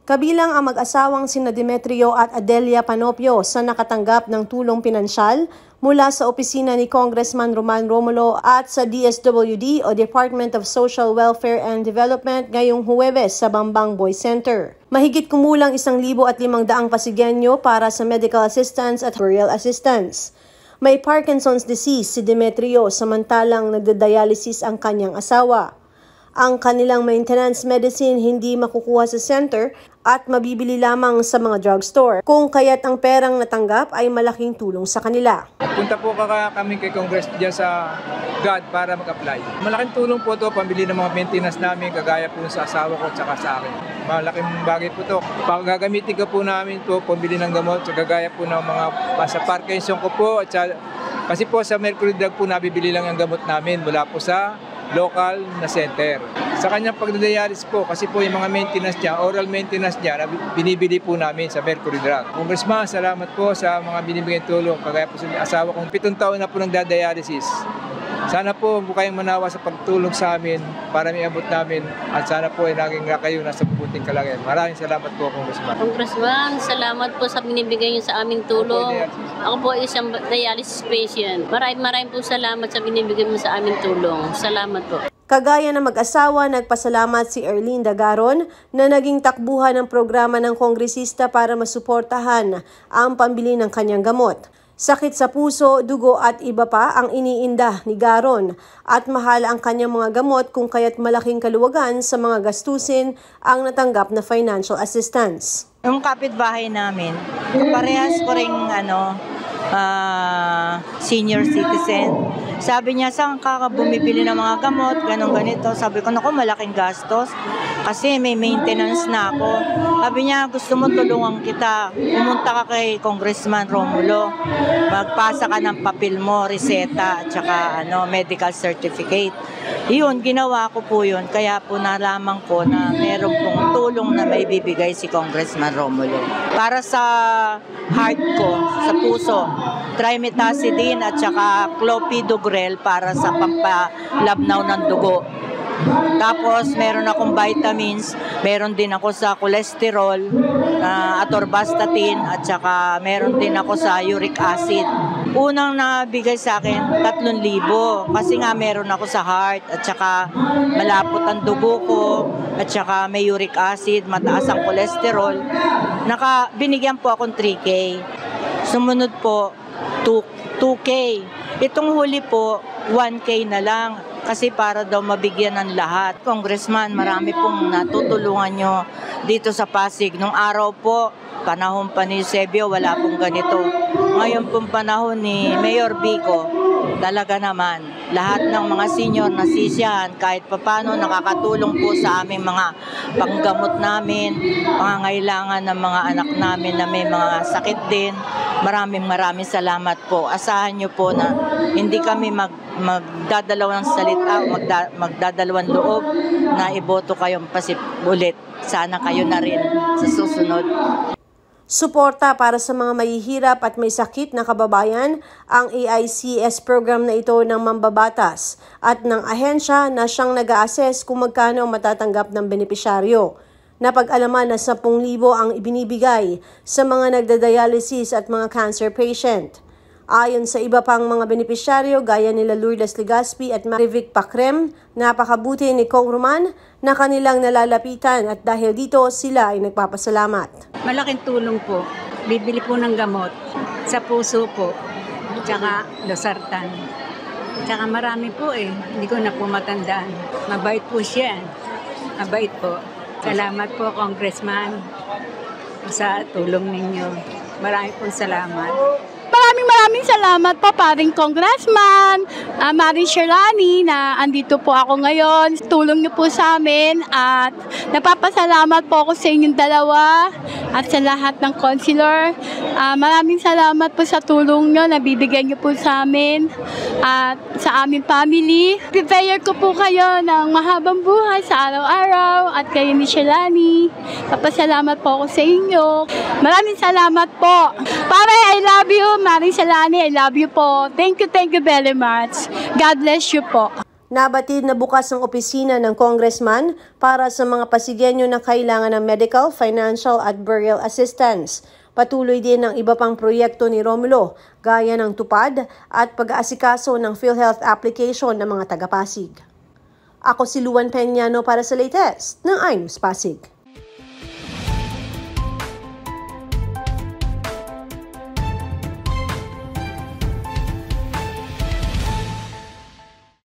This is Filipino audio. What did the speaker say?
Kabilang ang mag-asawang sina Demetrio at Adelia Panopio sa nakatanggap ng tulong pinansyal mula sa opisina ni Congressman Roman Romulo at sa DSWD o Department of Social Welfare and Development ngayong Huwebes sa Bambang Boys Center. Mahigit kumulang 1,500 Pasigyenyo para sa medical assistance at burial assistance. May Parkinson's disease si Demetrio samantalang nagda-dialysis ang kanyang asawa. Ang kanilang maintenance medicine hindi makukuha sa center at mabibili lamang sa mga drugstore, kung kaya't ang perang natanggap ay malaking tulong sa kanila. Punta po kami kay Congress dyan sa GAD para mag-apply. Malaking tulong po ito, pambili ng mga maintenance namin, kagaya po sa asawa ko at saka sa akin. Malaking bagay po ito. Gagamitin ko po namin po, pambili ng gamot, kagaya po ng mga sa Parkinson ko po. At kasi po sa Mercury Drug po, nabibili lang ang gamot namin mula po sa local na center. Sa kanyang pagdadialis po, kasi po yung mga maintenance niya, oral maintenance niya, binibili po namin sa Mercury Drug. Congressman, salamat po sa mga binibigay tulong. Kagaya po sa asawa kong 7 taon na po nagdadialysis. Sana po kayong manawa sa pagtulong sa amin para miabot namin at sana po ay naging kayo nasa mabuting kalagayan. Maraming salamat po, Congressman. Congressman, salamat po sa binibigay niyo sa aming tulong. Ako po ay isang dialysis patient. Maraming po salamat sa binibigay mo sa aming tulong. Salamat po. Kagaya ng mag-asawa, nagpasalamat si Erlinda Garon na naging takbuhan ng programa ng kongresista para masuportahan ang pambili ng kanyang gamot. Sakit sa puso, dugo at iba pa ang iniinda ni Garon at mahal ang kanyang mga gamot kung kaya't malaking kaluwagan sa mga gastusin ang natanggap na financial assistance. Yung kapitbahay namin, parehas ko rin senior citizen. Sabi niya, saan ka bumibili ng mga gamot, ganito. Sabi ko, naku, malaking gastos kasi may maintenance na ako. Sabi niya, gusto mo tulungan kita, pumunta ka kay Congressman Romulo, magpasa ka ng papel mo, reseta, at saka medical certificate. Yun, ginawa ko po yun. Kaya po nalaman ko na meron pong tulong na may bibigay si Congressman Romulo. Para sa heart ko, sa puso, trimetazidine at saka clopidogrel para sa pampalabnaw ng dugo. Tapos meron akong vitamins, meron din ako sa cholesterol, atorvastatin at saka meron din ako sa uric acid. Unang nabigay sa akin 3,000 kasi nga meron ako sa heart at saka malapot ang dugo ko at saka may uric acid, mataas ang cholesterol. Binigyan po akong 3K. Sumunod po 2K. Itong huli po 1K na lang kasi para daw mabigyan ng lahat. Congressman, marami pong natutulungan nyo dito sa Pasig. Nung araw po, panahon pa ni Eusebio, wala pong ganito. Ngayon pong panahon ni Mayor Vico, talaga naman, lahat ng mga senior na sisyan, kahit papano nakakatulong po sa aming mga panggamot namin, pangangailangan ng mga anak namin na may mga sakit din. Maraming salamat po. Asahan nyo po na hindi kami magdadalawang salita, magdadalawang loob na iboto kayong ulit. Sana kayo na rin sa susunod. Suporta para sa mga mahihirap at may sakit na kababayan ang AICS program na ito ng mambabatas at ng ahensya na siyang nag-a-assess kung magkano matatanggap ng benepisyaryo. Napag-alaman na 10,000 ang ibinibigay sa mga nagda-dialysis at mga cancer patient. Ayon sa iba pang mga benepisyaryo gaya nila Lourdes Legazpi at Marivic Pacrem, napakabuti ni Kong Roman na kanilang nalalapitan at dahil dito sila ay nagpapasalamat. Malaking tulong po. Bibili po ng gamot sa puso po, tsaka losartan. Tsaka marami po hindi ko na po matandaan. Mabait po siya. Mabait po. Salamat po, Congressman, sa tulong ninyo. Marami pong salamat. Maraming salamat po, paring Congressman, Maring Sherani, na andito po ako ngayon. Tulong niyo po sa amin at napapasalamat po ako sa inyong dalawa at sa lahat ng consular. Maraming salamat po sa tulong niyo na bibigyan niyo po sa amin at sa aming family. Prepare ko po kayo ng mahabang buhay sa araw-araw at kayo ni Sherani. Papasalamat po ako sa inyo. Maraming salamat po. Pare, I love you. Maring Sherani, I love you po. Thank you very much. God bless you po. Nabatid na bukas ang opisina ng congressman para sa mga Pasigueño na kailangan ng medical, financial at burial assistance. Patuloy din ang iba pang proyekto ni Romulo, gaya ng tupad at pag-aasikaso ng PhilHealth application ng mga taga-Pasig. Ako si Luan Peñano para sa latest ng iNews Pasig.